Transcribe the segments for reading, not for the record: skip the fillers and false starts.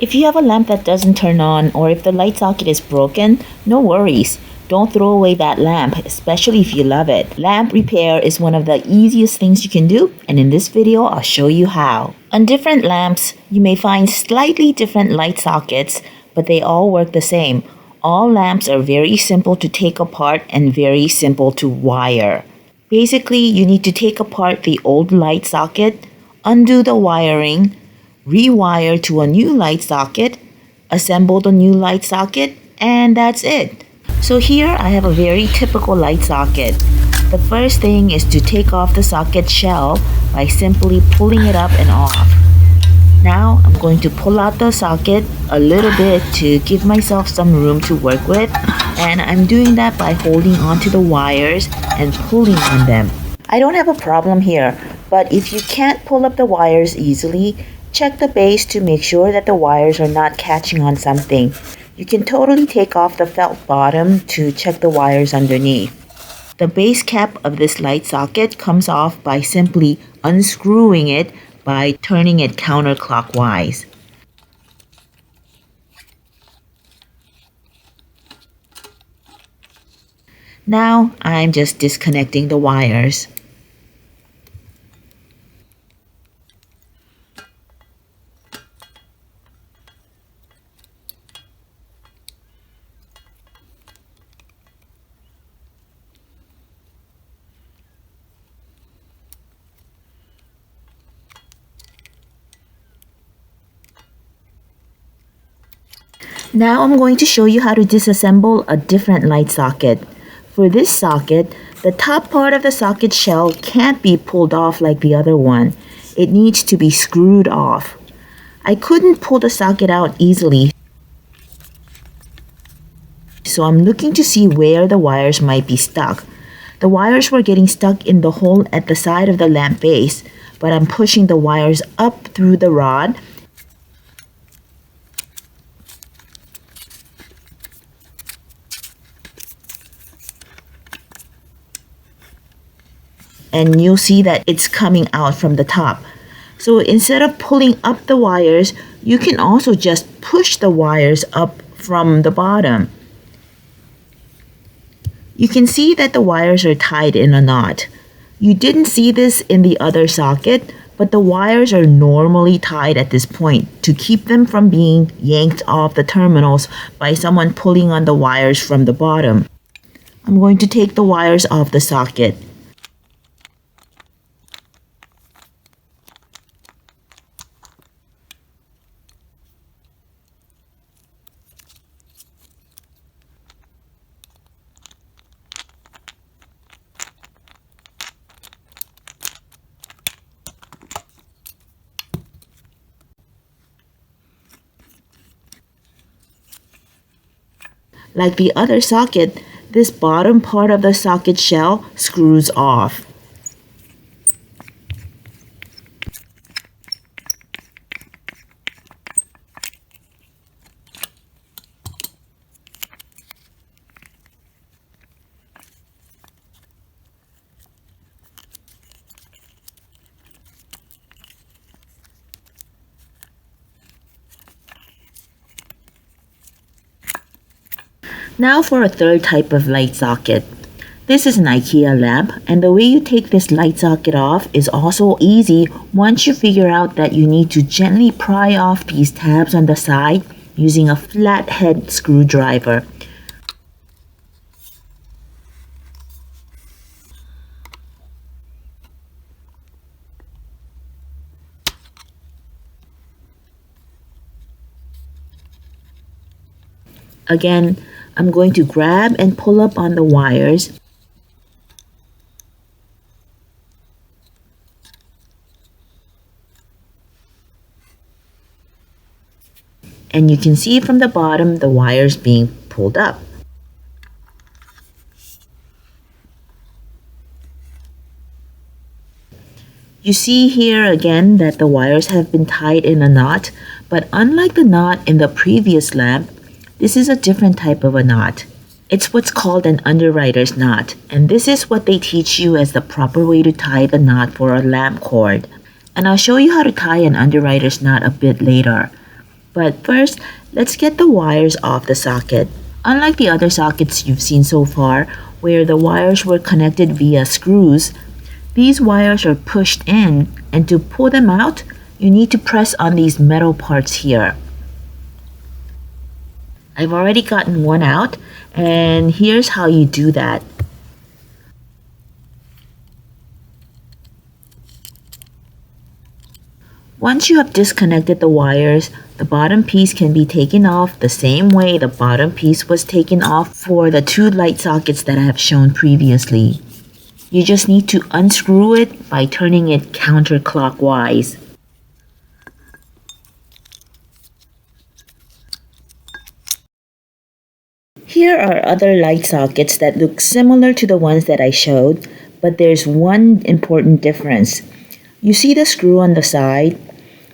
If you have a lamp that doesn't turn on or if the light socket is broken, no worries. Don't throw away that lamp, especially if you love it. Lamp repair is one of the easiest things you can do, and in this video, I'll show you how. On different lamps, you may find slightly different light sockets, but they all work the same. All lamps are very simple to take apart and very simple to wire. Basically, you need to take apart the old light socket, undo the wiring, rewire to a new light socket, assemble the new light socket, and that's it. So here I have a very typical light socket. The first thing is to take off the socket shell by simply pulling it up and off. Now I'm going to pull out the socket a little bit to give myself some room to work with, and I'm doing that by holding onto the wires and pulling on them. I don't have a problem here, but if you can't pull up the wires easily, check the base to make sure that the wires are not catching on something. You can totally take off the felt bottom to check the wires underneath. The base cap of this light socket comes off by simply unscrewing it by turning it counterclockwise. Now I'm just disconnecting the wires. Now I'm going to show you how to disassemble a different light socket. For this socket, the top part of the socket shell can't be pulled off like the other one. It needs to be screwed off. I couldn't pull the socket out easily, so I'm looking to see where the wires might be stuck. The wires were getting stuck in the hole at the side of the lamp base, but I'm pushing the wires up through the rod and you'll see that it's coming out from the top. So instead of pulling up the wires, you can also just push the wires up from the bottom. You can see that the wires are tied in a knot. You didn't see this in the other socket, but the wires are normally tied at this point to keep them from being yanked off the terminals by someone pulling on the wires from the bottom. I'm going to take the wires off the socket. Like the other socket, this bottom part of the socket shell screws off. Now for a third type of light socket. This is an IKEA lamp, and the way you take this light socket off is also easy once you figure out that you need to gently pry off these tabs on the side using a flathead screwdriver. Again, I'm going to grab and pull up on the wires. And you can see from the bottom the wires being pulled up. You see here again that the wires have been tied in a knot, but unlike the knot in the previous lamp, this is a different type of a knot. It's what's called an Underwriter's knot, and this is what they teach you as the proper way to tie the knot for a lamp cord. And I'll show you how to tie an Underwriter's knot a bit later. But first, let's get the wires off the socket. Unlike the other sockets you've seen so far, where the wires were connected via screws, these wires are pushed in, and to pull them out, you need to press on these metal parts here. I've already gotten one out, and here's how you do that. Once you have disconnected the wires, the bottom piece can be taken off the same way the bottom piece was taken off for the two light sockets that I have shown previously. You just need to unscrew it by turning it counterclockwise. Here are other light sockets that look similar to the ones that I showed, but there's one important difference. You see the screw on the side?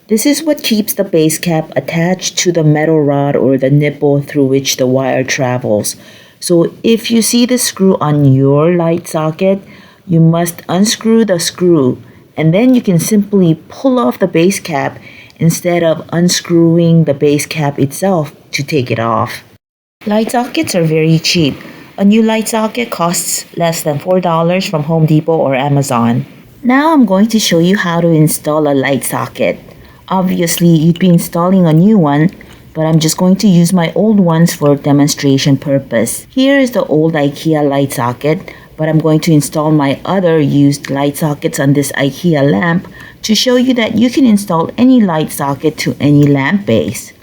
This is what keeps the base cap attached to the metal rod or the nipple through which the wire travels. So if you see the screw on your light socket, you must unscrew the screw, and then you can simply pull off the base cap instead of unscrewing the base cap itself to take it off. Light sockets are very cheap. A new light socket costs less than $4 from Home Depot or Amazon. Now I'm going to show you how to install a light socket. Obviously, you'd be installing a new one, but I'm just going to use my old ones for demonstration purpose. Here is the old IKEA light socket, but I'm going to install my other used light sockets on this IKEA lamp to show you that you can install any light socket to any lamp base.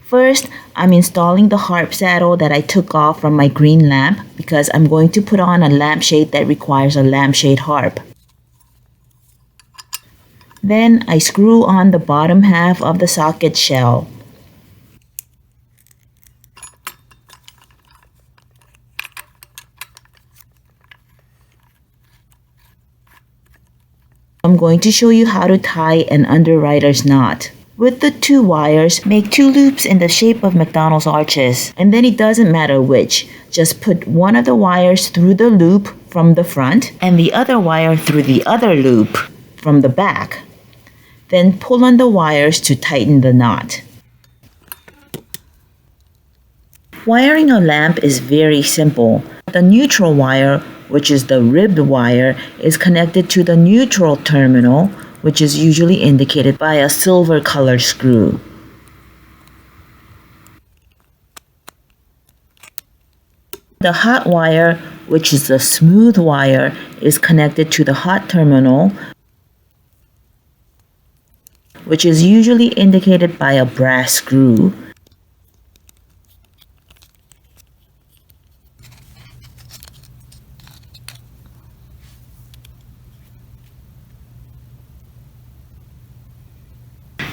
First, I'm installing the Harp saddle that I took off from my green lamp because I'm going to put on a lampshade that requires a lampshade harp. Then I screw on the bottom half of the socket shell. I'm going to show you how to tie an Underwriter's knot. With the two wires, make two loops in the shape of McDonald's arches, and then it doesn't matter which. Just put one of the wires through the loop from the front and the other wire through the other loop from the back. Then pull on the wires to tighten the knot. Wiring a lamp is very simple. The neutral wire, which is the ribbed wire, is connected to the neutral terminal, which is usually indicated by a silver colored screw. The hot wire, which is the smooth wire, is connected to the hot terminal, which is usually indicated by a brass screw.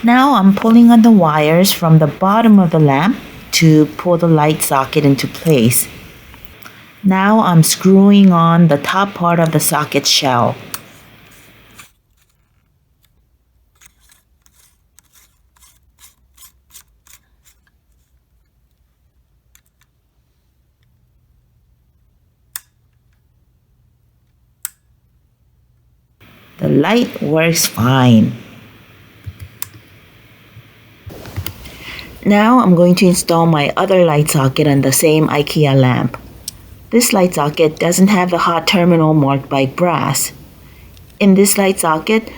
Now I'm pulling on the wires from the bottom of the lamp to pull the light socket into place. Now I'm screwing on the top part of the socket shell. The light works fine. Now I'm going to install my other light socket on the same IKEA lamp. This light socket doesn't have the hot terminal marked by brass. In this light socket,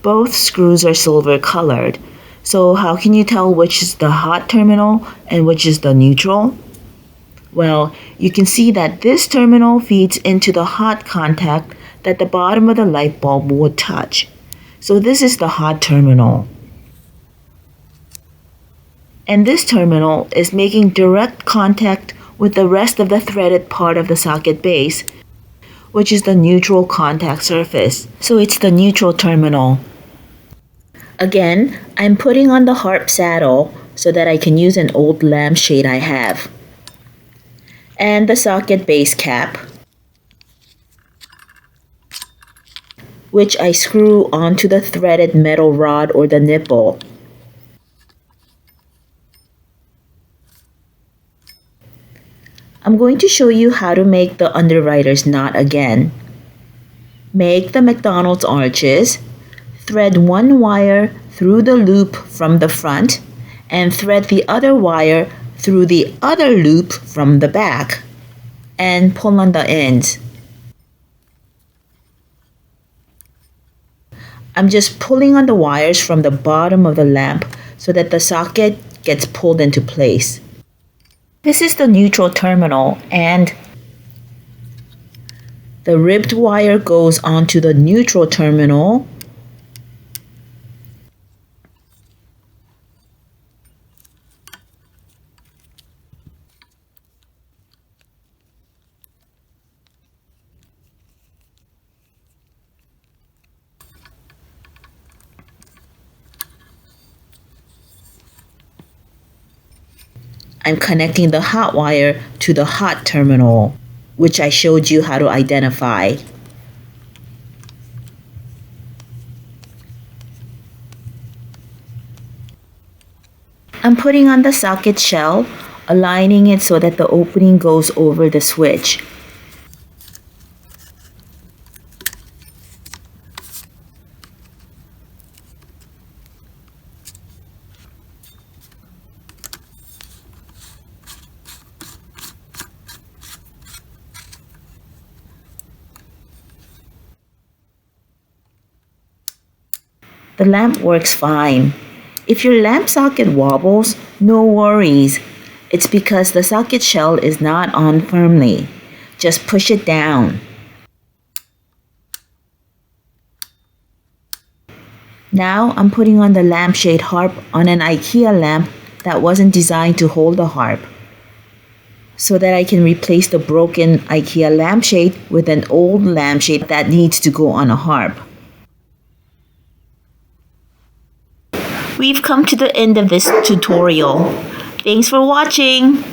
both screws are silver colored. So how can you tell which is the hot terminal and which is the neutral? Well, you can see that this terminal feeds into the hot contact that the bottom of the light bulb would touch. So this is the hot terminal. And this terminal is making direct contact with the rest of the threaded part of the socket base, which is the neutral contact surface. So it's the neutral terminal. Again, I'm putting on the Harp saddle so that I can use an old lampshade I have. And the socket base cap, which I screw onto the threaded metal rod or the nipple. I'm going to show you how to make the Underwriter's knot again. Make the McDonald's arches, thread one wire through the loop from the front, and thread the other wire through the other loop from the back and pull on the ends. I'm just pulling on the wires from the bottom of the lamp so that the socket gets pulled into place. This is the neutral terminal, and the ribbed wire goes onto the neutral terminal. I'm connecting the hot wire to the hot terminal, which I showed you how to identify. I'm putting on the socket shell, aligning it so that the opening goes over the switch. The lamp works fine. If your lamp socket wobbles, no worries. It's because the socket shell is not on firmly. Just push it down. Now I'm putting on the lampshade harp on an IKEA lamp that wasn't designed to hold a harp, so that I can replace the broken IKEA lampshade with an old lampshade that needs to go on a harp. We've come to the end of this tutorial. Thanks for watching.